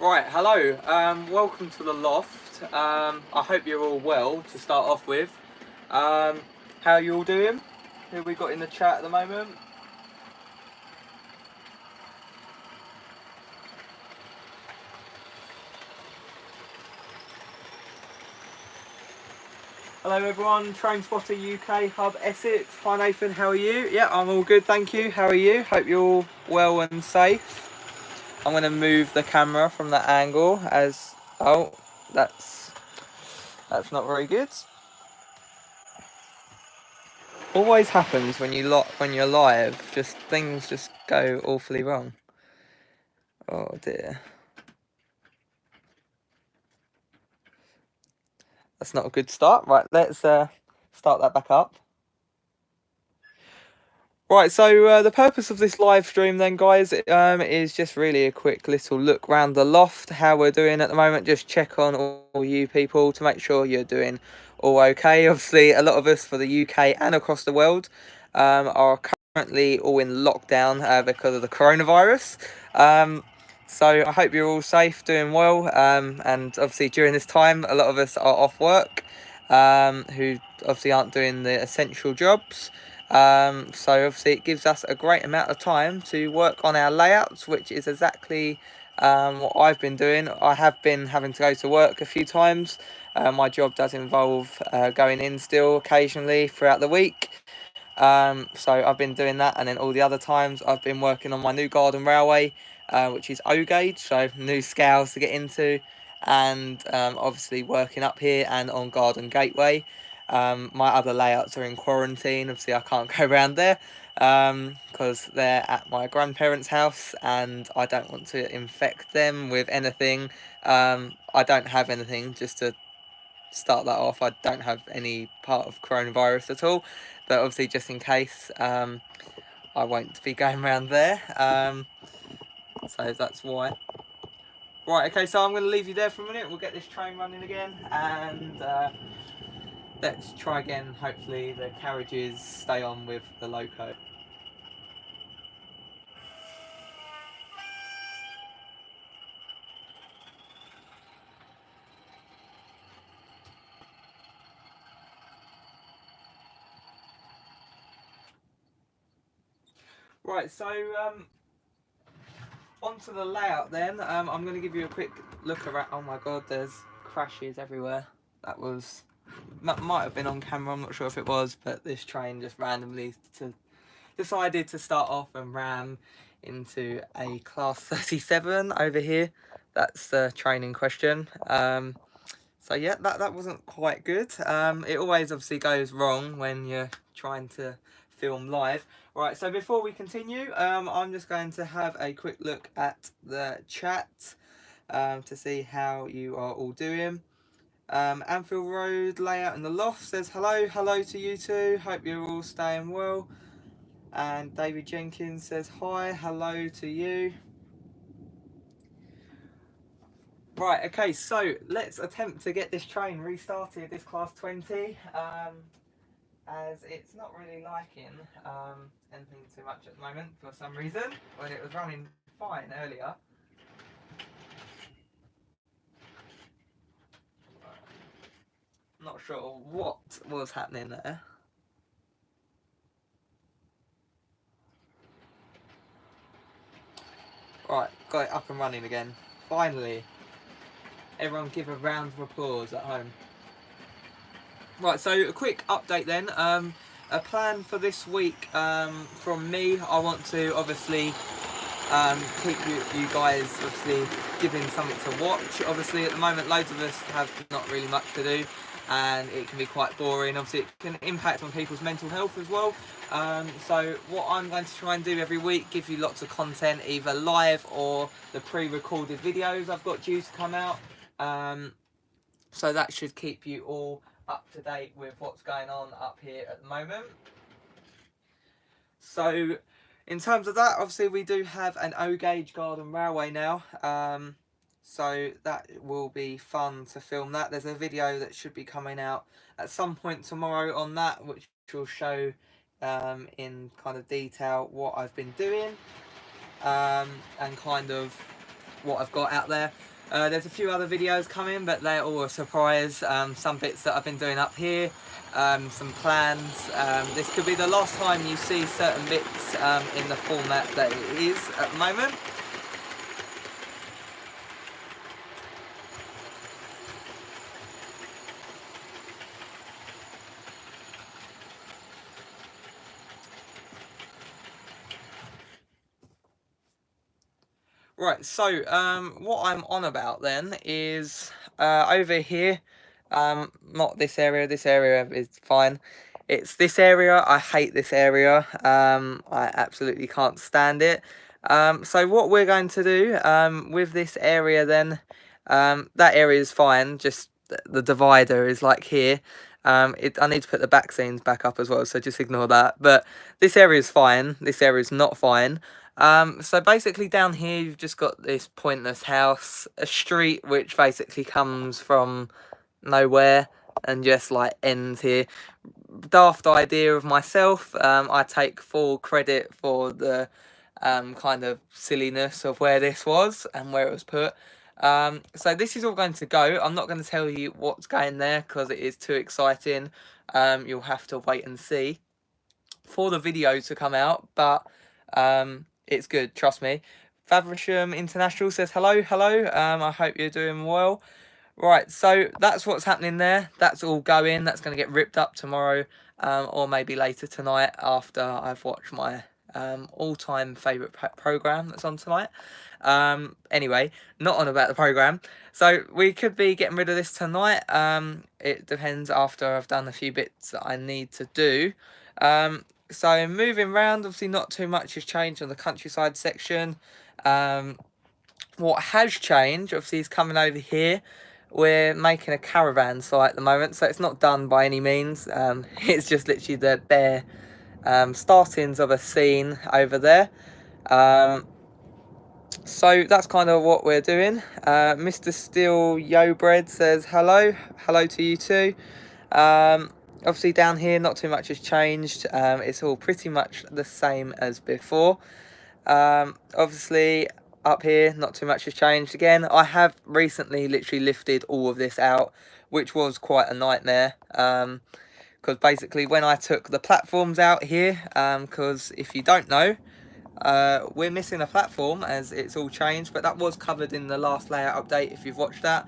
Right, hello, welcome to the Loft. I hope you're all well to start off with. How are you all doing? Who we got in the chat at the moment? Hello everyone, Train Spotter UK Hub Essex. Hi Nathan, how are you? Yeah, I'm all good, thank you. How are you? Hope you're all well and safe. I'm going to move the camera from that angle as... Oh, that's not very good. Always happens when you're live. Just things just go awfully wrong. Oh dear. That's not a good start. Right, let's start that back up. Right, so the purpose of this live stream then, guys, is just really a quick little look round the loft, how we're doing at the moment. Just check on all you people to make sure you're doing all okay. Obviously, a lot of us for the UK and across the world are currently all in lockdown because of the coronavirus. So I hope you're all safe, doing well, and obviously during this time, a lot of us are off work, who obviously aren't doing the essential jobs. So obviously it gives us a great amount of time to work on our layouts, which is exactly what I've been doing. I have been having to go to work a few times. My job does involve going in still occasionally throughout the week. So I've been doing that, and then all the other times I've been working on my new garden railway, which is O gauge, so new scales to get into, and obviously working up here and on Garden Gateway. My other layouts are in quarantine. Obviously I can't go around there because they're at my grandparents' house and I don't want to infect them with anything. I don't have anything, just to start that off. I don't have any part of coronavirus at all, but obviously just in case, I won't be going around there. So that's why. Right, okay, so I'm going to leave you there for a minute. We'll get this train running again, and let's try again. Hopefully the carriages stay on with the loco. Right, so onto the layout then. I'm going to give you a quick look around. Oh my god, there's crashes everywhere. That might have been on camera, I'm not sure if it was, but this train just randomly decided to start off and ram into a class 37 over here. That's the train in question. So yeah, that wasn't quite good. It always obviously goes wrong when you're trying to film live. Right, so before we continue, I'm just going to have a quick look at the chat to see how you are all doing. Anfield Road layout in the loft says hello to you two. Hope you're all staying well. And David Jenkins says hi, hello to you. Right, okay, so let's attempt to get this train restarted, this class 20, as it's not really liking anything too much at the moment for some reason, when it was running fine earlier. Not sure what was happening there. Right, got it up and running again. Finally. Everyone give a round of applause at home. Right, so a quick update then. A plan for this week from me. I want to obviously keep you guys obviously giving something to watch. Obviously at the moment loads of us have not really much to do and it can be quite boring. Obviously it can impact on people's mental health as well. So what I'm going to try and do every week, give you lots of content, either live or the pre-recorded videos I've got due to come out. So that should keep you all up to date with what's going on up here at the moment. So in terms of that, obviously we do have an O gauge garden railway now. So that will be fun to film that. There's a video that should be coming out at some point tomorrow on that, which will show in kind of detail what I've been doing and kind of what I've got out there. There's a few other videos coming, but they're all a surprise. Some bits that I've been doing up here, some plans. This could be the last time you see certain bits in the format that it is at the moment. Right, so what I'm on about then is over here, not this area is fine. It's this area, I hate this area, I absolutely can't stand it. So what we're going to do with this area then, that area is fine, just the divider is like here. I need to put the back scenes back up as well, so just ignore that. But this area is fine, this area is not fine. So basically down here you've just got this pointless house, a street which basically comes from nowhere and just like ends here. Daft idea of myself. I take full credit for the kind of silliness of where this was and where it was put. So this is all going to go. I'm not going to tell you what's going there because it is too exciting. You'll have to wait and see for the video to come out, but it's good, trust me. Faversham International says hello, hello. I hope you're doing well. Right, so that's what's happening there. That's all going. That's going to get ripped up tomorrow, or maybe later tonight after I've watched my all-time favourite programme that's on tonight. Anyway, not on about the programme. So we could be getting rid of this tonight. It depends after I've done a few bits that I need to do. So moving around, obviously not too much has changed on the countryside section. What has changed, obviously, is coming over here. We're making a caravan site at the moment, so it's not done by any means. It's just literally the bare startings of a scene over there. So that's kind of what we're doing. Mr. Steel Yo Bread says hello. Hello to you too. Obviously down here not too much has changed. It's all pretty much the same as before. Obviously up here not too much has changed again. I have recently literally lifted all of this out, which was quite a nightmare, because basically when I took the platforms out here, because if you don't know, we're missing a platform as it's all changed, but that was covered in the last layout update if you've watched that.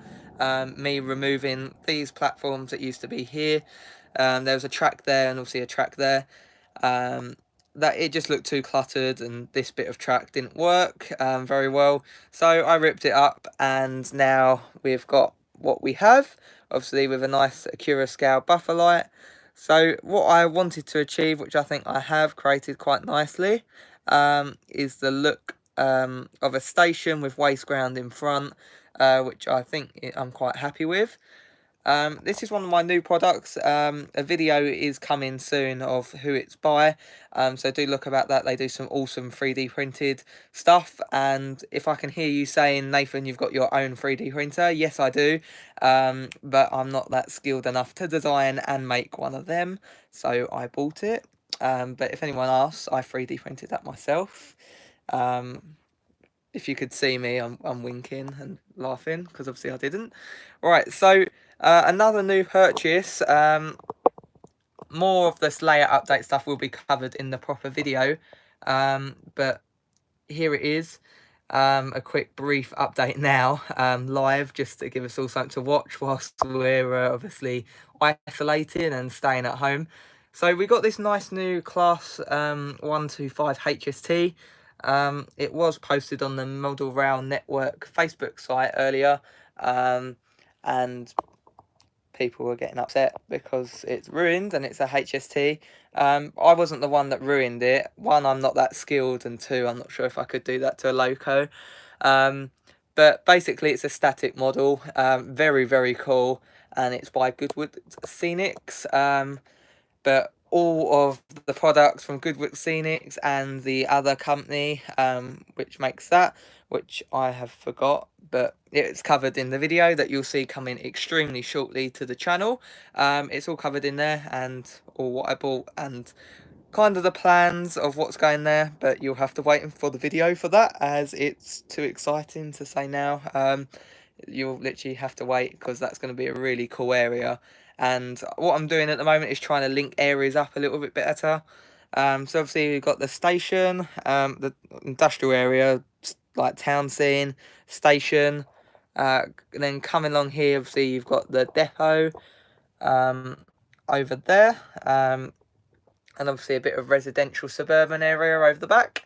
Me removing these platforms that used to be here. There was a track there and obviously a track there. That it just looked too cluttered and this bit of track didn't work very well, so I ripped it up and now we've got what we have, obviously with a nice Acura scale buffer light. So what I wanted to achieve, which I think I have created quite nicely, is the look of a station with waste ground in front, which I think I'm quite happy with. This is one of my new products. A video is coming soon of who it's by, so do look about that. They do some awesome 3D printed stuff, and if I can hear you saying, Nathan, you've got your own 3D printer, yes I do, but I'm not that skilled enough to design and make one of them, so I bought it. But if anyone asks, I 3D printed that myself. If you could see me, I'm winking and laughing because obviously I didn't. Right, so another new purchase. More of this layout update stuff will be covered in the proper video, but here it is. A quick brief update now, live, just to give us all something to watch whilst we're obviously isolating and staying at home. So we got this nice new class 125 HST. It was posted on the Model Rail Network Facebook site earlier, and people were getting upset because it's ruined and it's a HST. I wasn't the one that ruined it. One, I'm not that skilled, and two, I'm not sure if I could do that to a loco. But basically it's a static model, very, very cool, and it's by Goodwood Scenics. But all of the products from Goodwood Scenics and the other company, which makes that, which I have forgot, but it's covered in the video that you'll see coming extremely shortly to the channel. It's all covered in there, and all what I bought and kind of the plans of what's going there, but you'll have to wait for the video for that as it's too exciting to say now. you'll literally have to wait because that's going to be a really cool area. And what I'm doing at the moment is trying to link areas up a little bit better. So obviously we've got the station, the industrial area, like town scene, station. And then coming along here, obviously you've got the depot over there, and obviously a bit of residential suburban area over the back.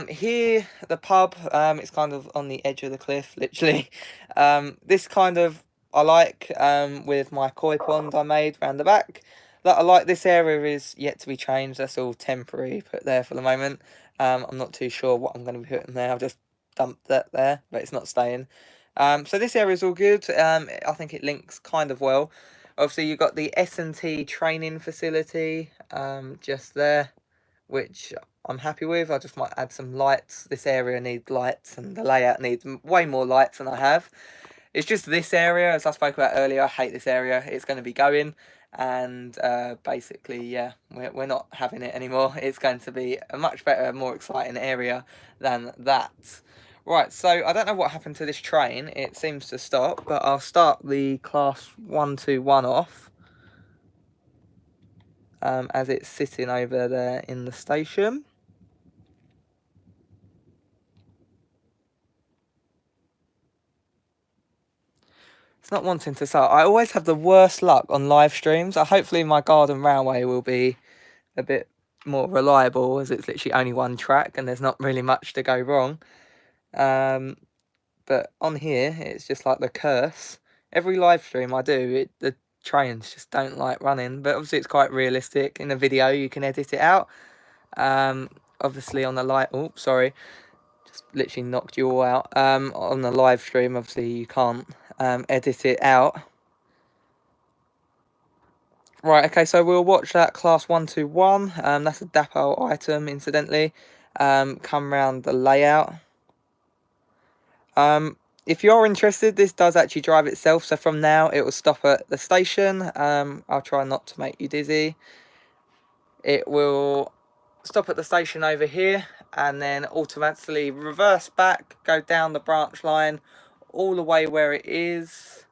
Here, the pub, it's kind of on the edge of the cliff, literally. This kind of, I like, with my koi pond I made round the back. That I like, this area is yet to be changed. That's all temporary, put there for the moment. I'm not too sure what I'm going to be putting there. I've just dumped that there, but it's not staying. So this area is all good. I think it links kind of well. Obviously, you've got the S&T training facility, just there, which I'm happy with. I just might add some lights. This area needs lights, and the layout needs way more lights than I have. It's just this area, as I spoke about earlier, I hate this area. It's going to be going, and basically, yeah, we're not having it anymore. It's going to be a much better, more exciting area than that. Right, so I don't know what happened to this train. It seems to stop, but I'll start the class 121 off. As it's sitting over there in the station. It's not wanting to start. I always have the worst luck on live streams. Hopefully my Garden Railway will be a bit more reliable, as it's literally only one track and there's not really much to go wrong. But on here, it's just like the curse. Every live stream I do, the trains just don't like running. But obviously it's quite realistic. In the video, you can edit it out. Obviously on the light, oh, sorry. Just literally knocked you all out. On the live stream, obviously you can't edit it out. Right, okay, so we'll watch that class 121. That's a depot item, incidentally. Come round the layout. If you're interested, this does actually drive itself. So from now, it will stop at the station. I'll try not to make you dizzy. It will stop at the station over here and then automatically reverse back, go down the branch line all the way where it is,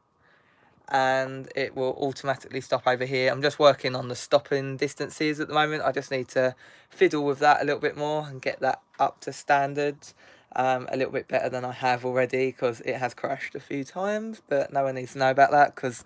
and it will automatically stop over here. I'm just working on the stopping distances at the moment. I just need to fiddle with that a little bit more and get that up to standards a little bit better than I have already, because it has crashed a few times, but no one needs to know about that because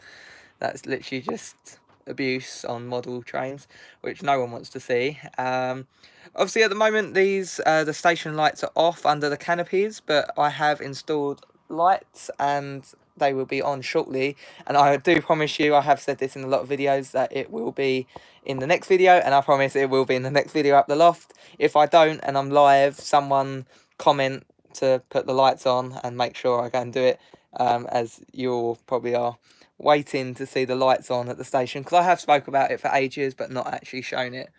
that's literally just abuse on model trains, which no one wants to see. Obviously at the moment these the station lights are off under the canopies, but I have installed lights and they will be on shortly, and I do promise you, I have said this in a lot of videos, that it will be in the next video, and I promise it will be in the next video up the loft. If I don't and I'm live, someone comment to put the lights on and make sure I go and do it, as you all probably are waiting to see the lights on at the station, because I have spoke about it for ages but not actually shown it.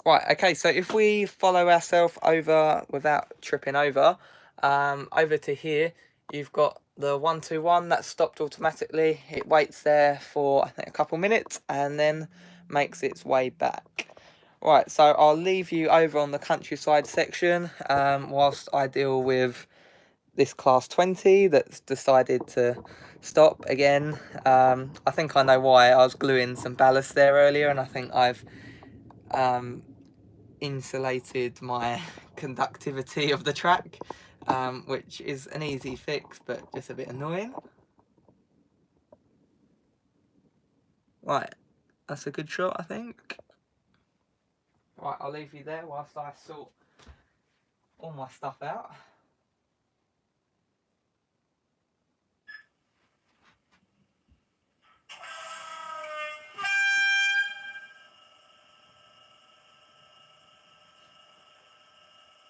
Right, okay, so if we follow ourselves over without tripping over, over to here, you've got the 121 that stopped automatically. It waits there for I think a couple minutes and then makes its way back. Right, so I'll leave you over on the countryside section whilst I deal with this class 20 that's decided to stop again. I think I know why. I was gluing some ballast there earlier, and I think I've insulated my conductivity of the track, which is an easy fix but just a bit annoying. Right, that's a good shot, I think. Right, I'll leave you there whilst I sort all my stuff out.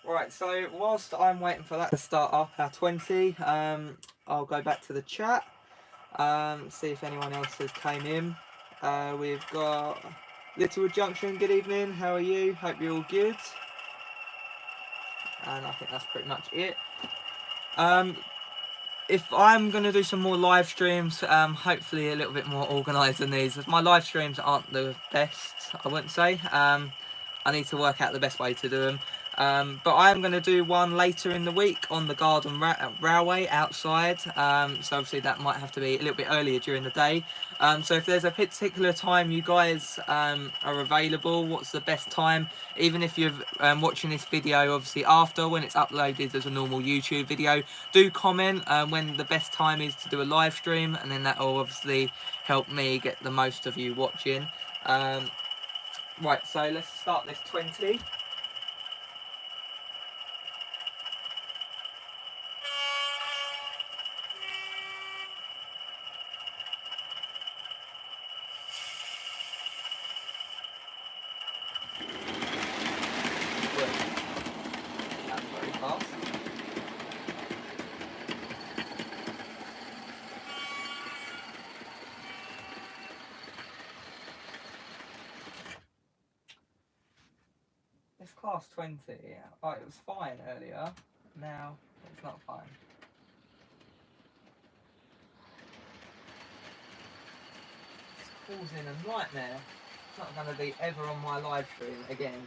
Right, so whilst I'm waiting for that to start up, our 20, I'll go back to the chat, see if anyone else has came in. We've got Littlewood Junction, good evening, how are you? Hope you're all good. And I think that's pretty much it. If I'm going to do some more live streams, hopefully a little bit more organised than these. My live streams aren't the best, I wouldn't say. I need to work out the best way to do them. But I am going to do one later in the week on the garden railway outside. So obviously that might have to be a little bit earlier during the day. So if there's a particular time you guys are available, what's the best time? Even if you're watching this video obviously after, when it's uploaded as a normal YouTube video, do comment when the best time is to do a live stream, and then that will obviously help me get the most of you watching. Right, so let's start this 20. That's very fast. It's class 20. Oh, it was fine earlier. Now it's not fine. It's causing a nightmare. It's not going to be ever on my live stream again.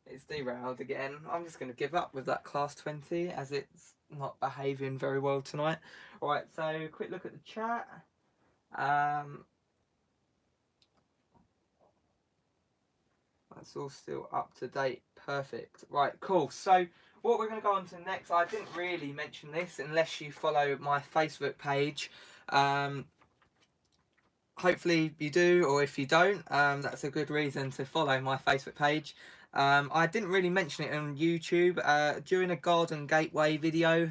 It's derailed again. I'm just going to give up with that class 20 as it's not behaving very well tonight. Right, so quick look at the chat. That's all still up to date. Perfect. Right, cool. So what we're going to go on to next, I didn't really mention this unless you follow my Facebook page. Hopefully you do, or if you don't, that's a good reason to follow my Facebook page. I didn't really mention it on YouTube. During a garden gateway video,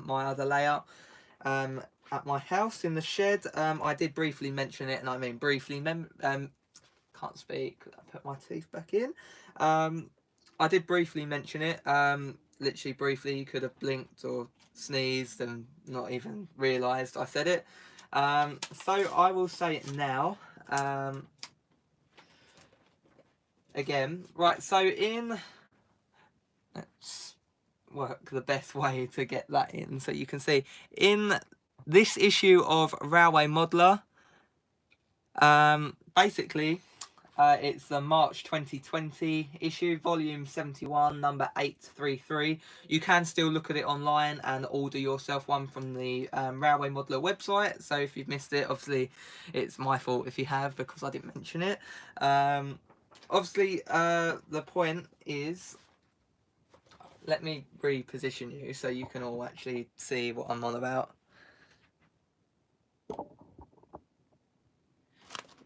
my other layout, at my house in the shed, I did briefly mention it, and I mean briefly, can't speak, I put my teeth back in. I did briefly mention it, literally briefly. You could have blinked or sneezed and not even realised I said it. So I will say it now. Again, right, so let's work the best way to get that in so you can see. In this issue of Railway Modeler, basically, it's the March 2020 issue, volume 71, number 833. You can still look at it online and order yourself one from the Railway Modeler website. So if you've missed it, obviously it's my fault if you have, because I didn't mention it. Obviously, the point is, let me reposition you so you can all actually see what I'm on about.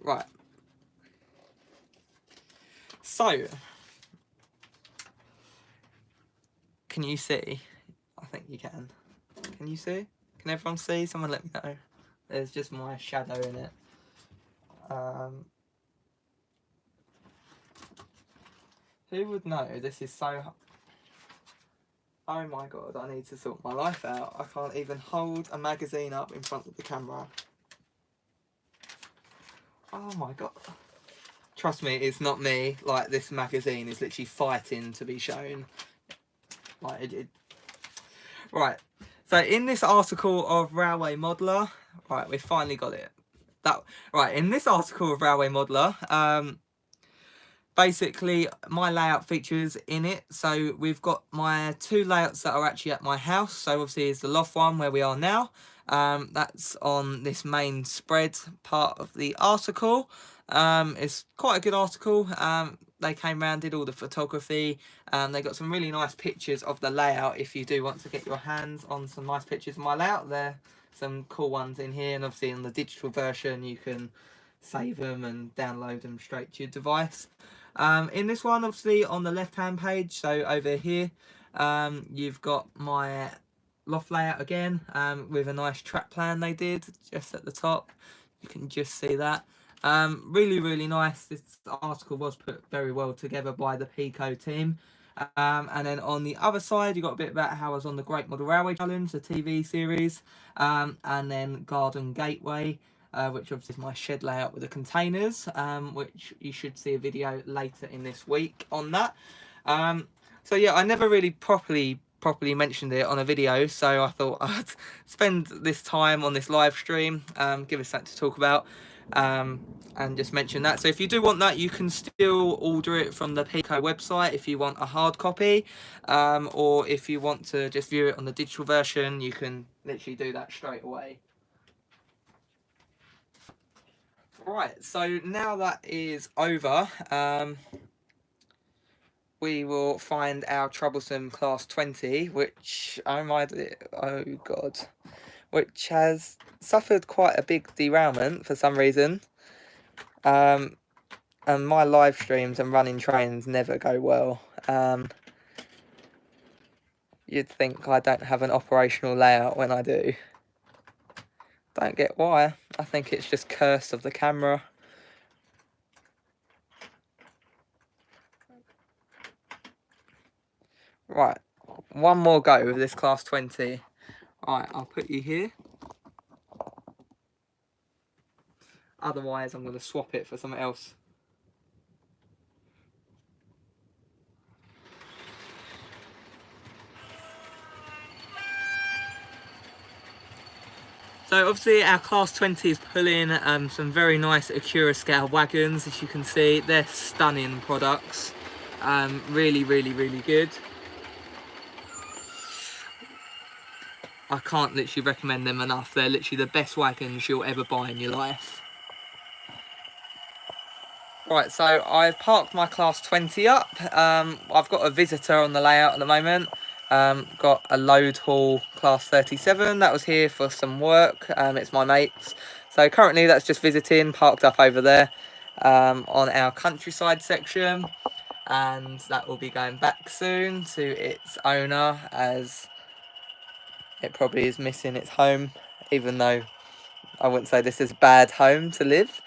Right. So, can you see? I think you can. Can you see? Can everyone see? Someone let me know. There's just my shadow in it. Who would know? This is so... Oh my god, I need to sort my life out. I can't even hold a magazine up in front of the camera. Oh my god. Trust me, it's not me. Like, this magazine is literally fighting to be shown. Like, Right. So, in this article of Railway Modeler... Right, we finally got it. Right, in this article of Railway Modeler... basically, my layout features in it. So we've got my two layouts that are actually at my house. So obviously it's the loft one where we are now. That's on this main spread part of the article. It's quite a good article. They came around, did all the photography. They got some really nice pictures of the layout. If you do want to get your hands on some nice pictures of my layout, there are some cool ones in here. And obviously in the digital version, you can save them and download them straight to your device. In this one, obviously, on the left-hand page, so over here, you've got my loft layout again, with a nice track plan they did just at the top. You can just see that. Really, really nice. This article was put very well together by the Pico team. And then on the other side, you got a bit about how I was on the Great Model Railway Challenge, the TV series, and then Garden Gateway, which obviously is my shed layout with the containers, which you should see a video later in this week on that. So yeah, I never really properly mentioned it on a video, so I thought I'd spend this time on this live stream, give us something to talk about, and just mention that. So if you do want that, you can still order it from the Pico website if you want a hard copy, or if you want to just view it on the digital version, you can literally do that straight away. Right, so now that is over, we will find our troublesome class 20, which oh god, which has suffered quite a big derailment for some reason. And my live streams and running trains never go well. You'd think I don't have an operational layout when I do. Don't get why. I think it's just curse of the camera. Right, one more go with this class 20. Right, I'll put you here. Otherwise, I'm going to swap it for something else. So obviously our class 20 is pulling some very nice Acura scale wagons, as you can see. They're stunning products. Really, really, really good. I can't literally recommend them enough. They're literally the best wagons you'll ever buy in your life. Right, so I've parked my class 20 up. I've got a visitor on the layout at the moment. Got a load haul class 37 that was here for some work. It's my mate's. So currently that's just visiting, parked up over there on our countryside section. And that will be going back soon to its owner, as it probably is missing its home, even though I wouldn't say this is a bad home to live.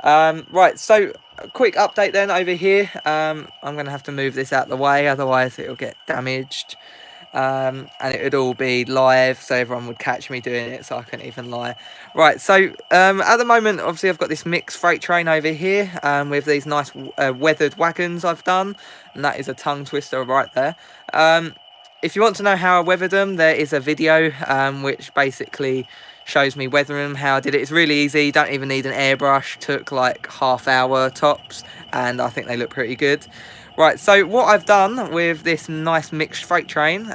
Right, so a quick update then over here. I'm going to have to move this out of the way, otherwise it'll get damaged. And it would all be live, so everyone would catch me doing it, so I couldn't even lie. Right, so at the moment, obviously I've got this mixed freight train over here with these nice weathered wagons I've done, and that is a tongue twister right there. If you want to know how I weathered them, there is a video which basically shows me weathering them, how I did it. It's really easy, you don't even need an airbrush, took like half-hour tops, and I think they look pretty good. Right, so what I've done with this nice mixed freight train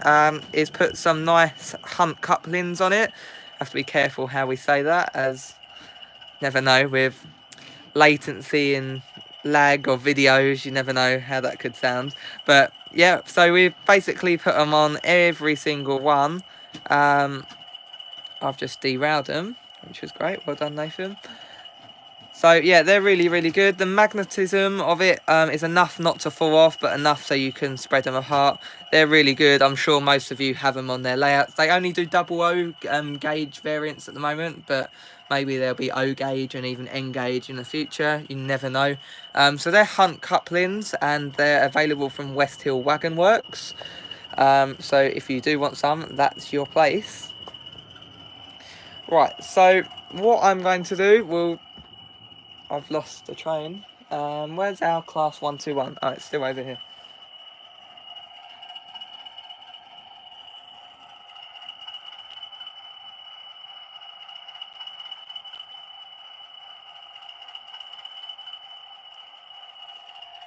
is put some nice hunt couplings on it. Have to be careful how we say that, as never know with latency and lag of videos, you never know how that could sound. But yeah, so we've basically put them on every single one. I've just derailed them, which is great. Well done, Nathan. So yeah, they're really, really good. The magnetism of it is enough not to fall off, but enough so you can spread them apart. They're really good. I'm sure most of you have them on their layouts. They only do double O gauge variants at the moment, but maybe there'll be O gauge and even N gauge in the future. You never know. So they're Hunt couplings, and they're available from West Hill Wagon Works. So if you do want some, that's your place. Right, so what I'm going to do, I've lost the train. Where's our class 121? Oh, it's still over here.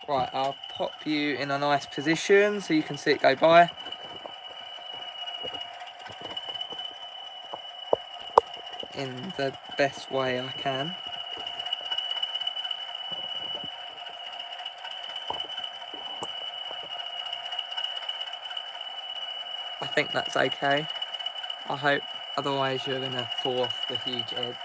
Right, I'll pop you in a nice position so you can see it go by. In the best way I can. I think that's okay. I hope, otherwise you're gonna fall off the huge edge.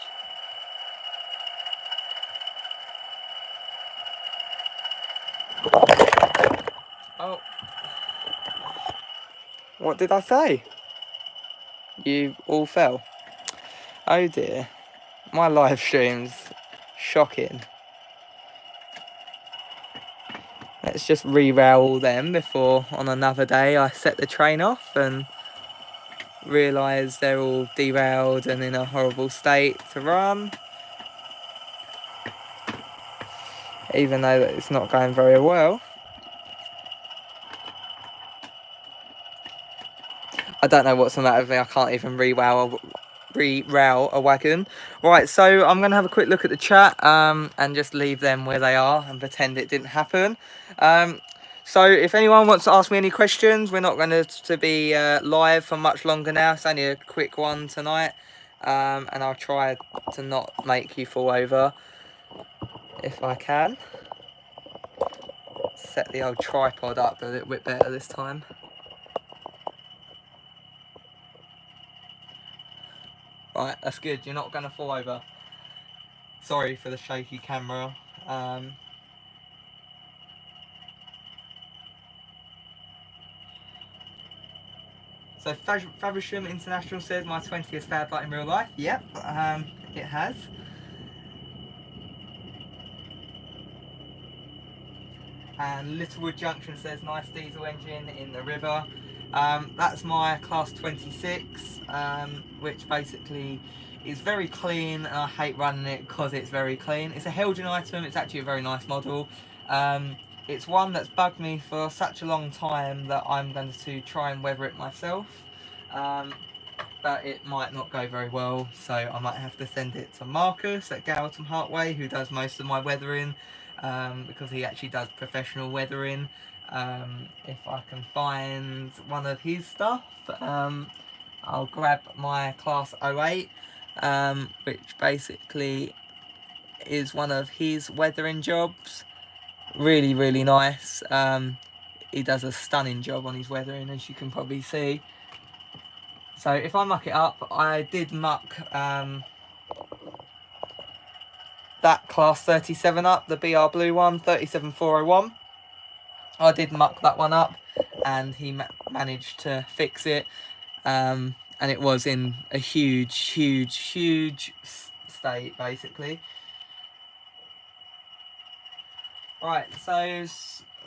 Oh. What did I say? You all fell? Oh dear. My live stream's shocking. let's just re-rail them before on another day I set the train off and realise they're all derailed and in a horrible state to run, even though it's not going very well. I don't know what's the matter with me, I can't even re-rail a wagon. Right, so I'm going to have a quick look at the chat and just leave them where they are and pretend it didn't happen. So if anyone wants to ask me any questions, we're not going to be live for much longer now. It's only a quick one tonight, and I'll try to not make you fall over if I can. Set the old tripod up a little bit better this time. Right, that's good. You're not going to fall over. Sorry for the shaky camera. So Faversham International says my 20th failed light in real life. Yep, it has. And Littlewood Junction says nice diesel engine in the river. That's my class 26, which basically is very clean, and I hate running it because it's very clean. It's a Helgen item, it's actually a very nice model. It's one that's bugged me for such a long time that I'm going to try and weather it myself. But it might not go very well, so I might have to send it to Marcus at Galton Hartway, who does most of my weathering, because he actually does professional weathering. If I can find one of his stuff, I'll grab my class 08, which basically is one of his weathering jobs. Really, really nice. He does a stunning job on his weathering, as you can probably see. So if I muck it up, I did muck that class 37 up, the BR Blue one, 37401. I did muck that one up, and he managed to fix it. And it was in a huge state, basically. Right, so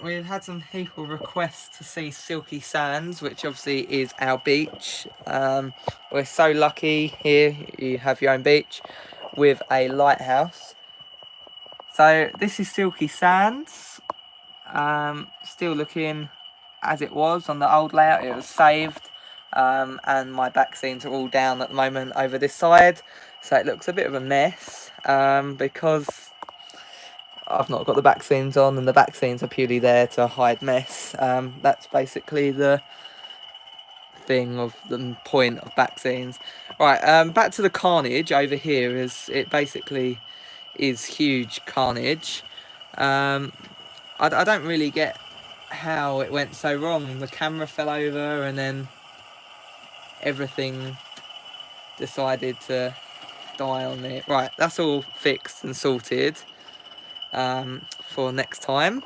we've had some people request to see Silky Sands, which obviously is our beach. We're so lucky here, you have your own beach with a lighthouse. So this is Silky Sands, still looking as it was on the old layout. It was saved, and my back scenes are all down at the moment over this side, so it looks a bit of a mess, because I've not got the back scenes on, and the back scenes are purely there to hide mess. That's basically the thing of the point of back scenes. Right, back to the carnage over here. It basically is huge carnage. I don't really get how it went so wrong. The camera fell over and then everything decided to die on me. Right, that's all fixed and sorted for next time,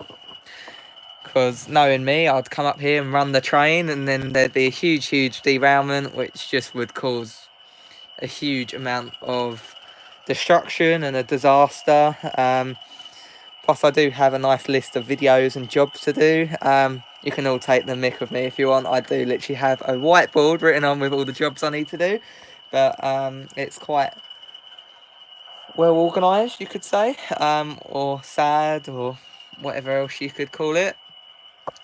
because knowing me, I'd come up here and run the train, and then there'd be a huge derailment, which just would cause a huge amount of destruction and a disaster. Plus I do have a nice list of videos and jobs to do. You can all take the mick with me if you want. I do literally have a whiteboard written on with all the jobs I need to do, but it's quite well organised, you could say, or sad, or whatever else you could call it.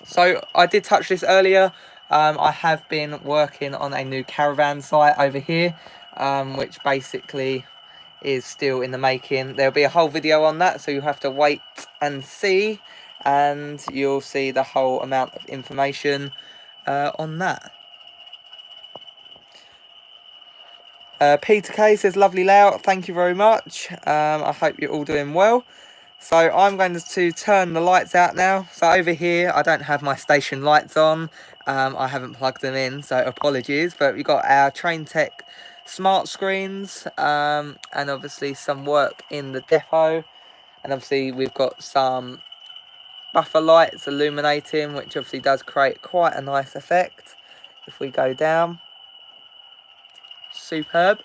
So I did touch this earlier. I have been working on a new caravan site over here, which basically is still in the making. There'll be a whole video on that, so you'll have to wait and see, and you'll see the whole amount of information on that. Peter K says lovely layout, thank you very much. I hope you're all doing well. So I'm going to turn the lights out now. So over here I don't have my station lights on, I haven't plugged them in, so apologies, but we've got our Train Tech smart screens, and obviously some work in the depot, and obviously we've got some buffer lights illuminating, which obviously does create quite a nice effect. If we go down, superb.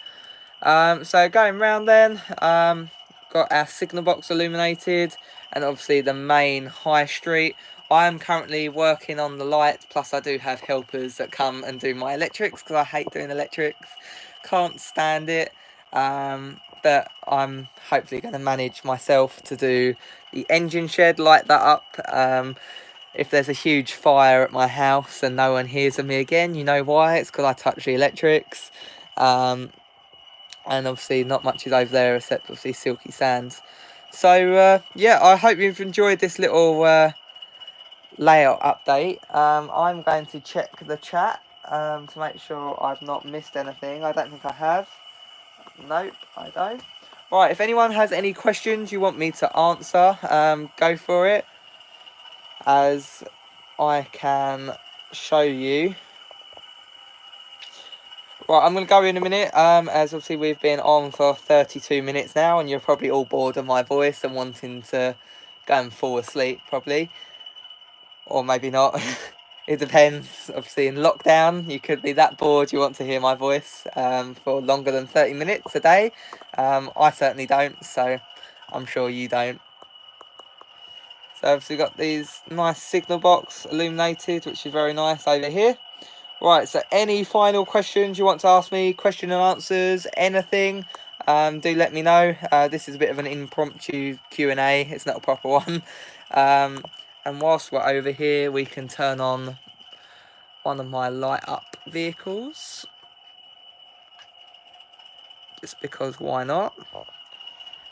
So going round then, got our signal box illuminated, and obviously the main high street. I'm currently working on the lights, plus I do have helpers that come and do my electrics, because I hate doing electrics, can't stand it. But I'm hopefully going to manage myself to do the engine shed, light that up. If there's a huge fire at my house and no one hears of me again, you know why? It's because I touch the electrics. And obviously not much is over there except obviously silky sands. So yeah, I hope you've enjoyed this little layout update. I'm going to check the chat to make sure I've not missed anything. I don't think I have. Nope, I don't. Right, if anyone has any questions you want me to answer, go for it, as I can show you. Right, I'm going to go in a minute, as obviously we've been on for 32 minutes now, and you're probably all bored of my voice and wanting to go and fall asleep, probably. Or maybe not. It depends. Obviously, in lockdown, you could be that bored you want to hear my voice for longer than 30 minutes a day. I certainly don't, so I'm sure you don't. So obviously got these nice signal box illuminated, which is very nice over here. Right, so any final questions you want to ask me, question and answers, anything, do let me know. This is a bit of an impromptu Q&A, it's not a proper one. And whilst we're over here, we can turn on one of my light up vehicles. Just because why not?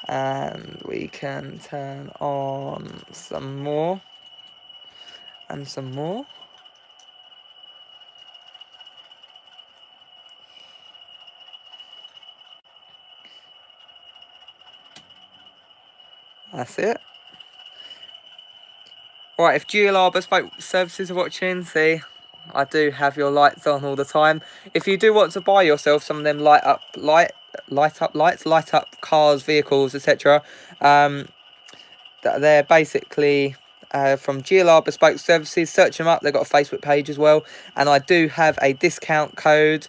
And we can turn on some more. And some more. That's it. Right, if GLR Bespoke Services are watching, see, I do have your lights on all the time. If you do want to buy yourself some of them light up cars, vehicles, etc., they're basically from GLR Bespoke Services. Search them up. They've got a Facebook page as well, and I do have a discount code,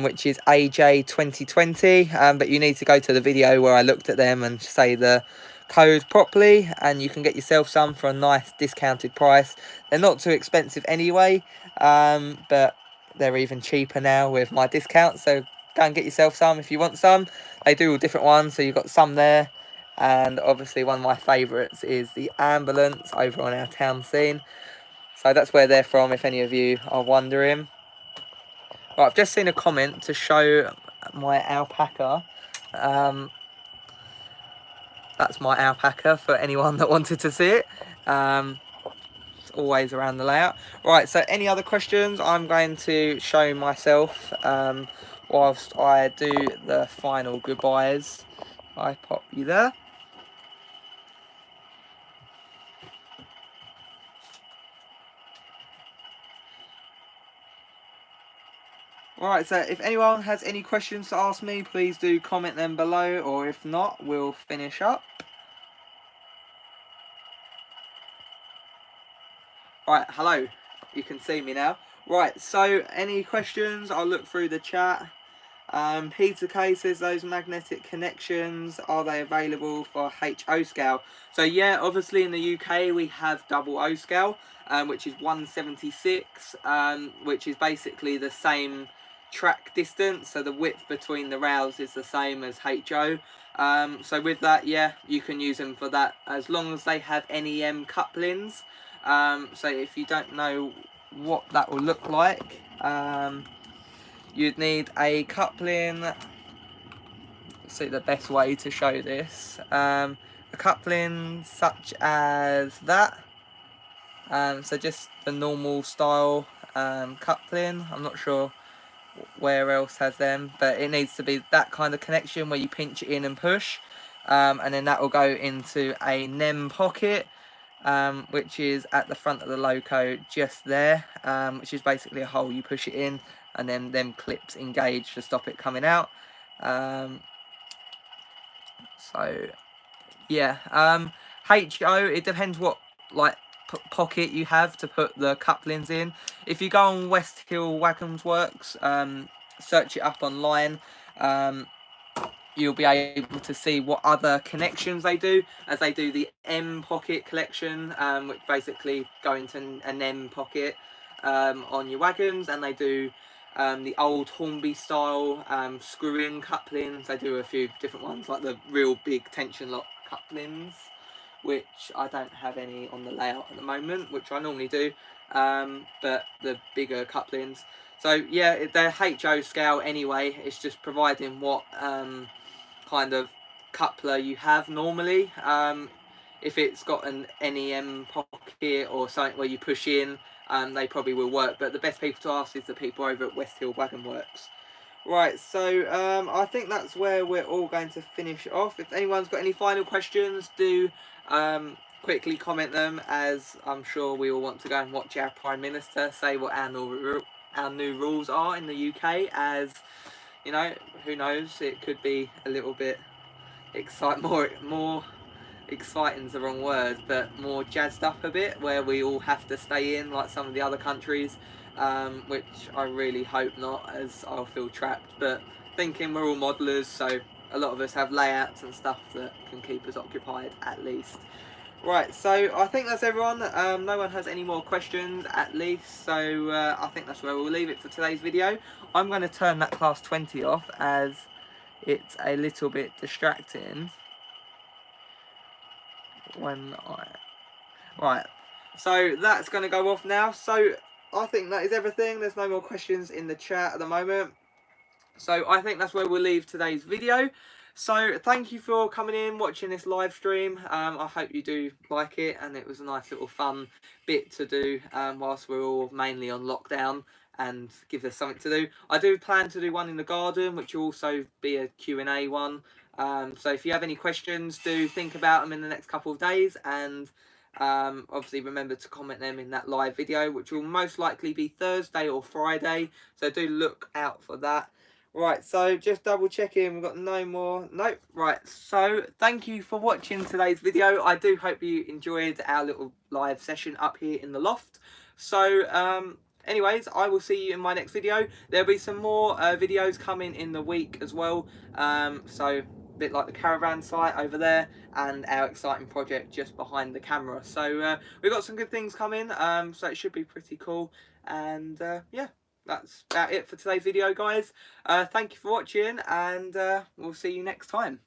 which is AJ2020. But you need to go to the video where I looked at them and say the code properly, and you can get yourself some for a nice discounted price. They're not too expensive anyway, but they're even cheaper now with my discount, so go and get yourself some if you want some. They do all different ones, so you've got some there, and obviously one of my favourites is the ambulance over on our town scene, so that's where they're from if any of you are wondering. Right, I've just seen a comment to show my alpaca. That's my alpaca for anyone that wanted to see it. It's always around the layout. Right, so any other questions? I'm going to show myself whilst I do the final goodbyes. I pop you there. Right, so if anyone has any questions to ask me, please do comment them below, or if not, we'll finish up. Right, hello, you can see me now. Right, so any questions? I'll look through the chat. Peter K says, those magnetic connections, are they available for HO scale? So yeah, obviously in the UK we have double O scale, which is 176, which is basically the same track distance, so the width between the rails is the same as HO. So with that, yeah, you can use them for that as long as they have NEM couplings. So if you don't know what that will look like, you'd need a coupling. Let's see the best way to show this. A coupling such as that. So just the normal style coupling. I'm not sure where else has them, but it needs to be that kind of connection where you pinch it in and push, and then that will go into a NEM pocket, which is at the front of the loco just there, which is basically a hole you push it in, and then them clips engage to stop it coming out. So yeah, HO, it depends what like pocket you have to put the couplings in. If you go on West Hill Wagons Works, search it up online, you'll be able to see what other connections they do, as they do the M pocket collection, which basically go into an M pocket on your wagons, and they do the old Hornby style screw-in couplings. They do a few different ones, like the real big tension lock couplings, which I don't have any on the layout at the moment, which I normally do, but the bigger couplings. So yeah, they're HO scale anyway. It's just providing what kind of coupler you have normally. If it's got an NEM pocket or something where you push in, they probably will work. But the best people to ask is the people over at West Hill Wagon Works. Right, so I think that's where we're all going to finish off. If anyone's got any final questions, do quickly comment them, as I'm sure we all want to go and watch our Prime Minister say what our new rules are in the UK, as, you know, who knows, it could be a little bit more exciting's the wrong word, but more jazzed up a bit, where we all have to stay in like some of the other countries, which I really hope not, as I'll feel trapped. But thinking we're all modelers, so a lot of us have layouts and stuff that can keep us occupied at least. Right, so I think that's everyone. No one has any more questions at least, so I think that's where we'll leave it for today's video. I'm going to turn that class 20 off, as it's a little bit distracting when right, so that's going to go off now. So I think that is everything. There's no more questions in the chat at the moment, so I think that's where we'll leave today's video. So thank you for coming in, watching this live stream. I hope you do like it, and it was a nice little fun bit to do whilst we're all mainly on lockdown, and give us something to do. I do plan to do one in the garden, which will also be a Q&A one. So if you have any questions, do think about them in the next couple of days, and obviously remember to comment them in that live video, which will most likely be Thursday or Friday. So do look out for that. Right, so just double checking, we've got no more. Nope. Right, so thank you for watching today's video. I do hope you enjoyed our little live session up here in the loft. So anyways, I will see you in my next video. There'll be some more videos coming in the week as well. So a bit like the caravan site over there, and our exciting project just behind the camera. So we've got some good things coming, so it should be pretty cool. And yeah, that's about it for today's video, guys. Thank you for watching, and we'll see you next time.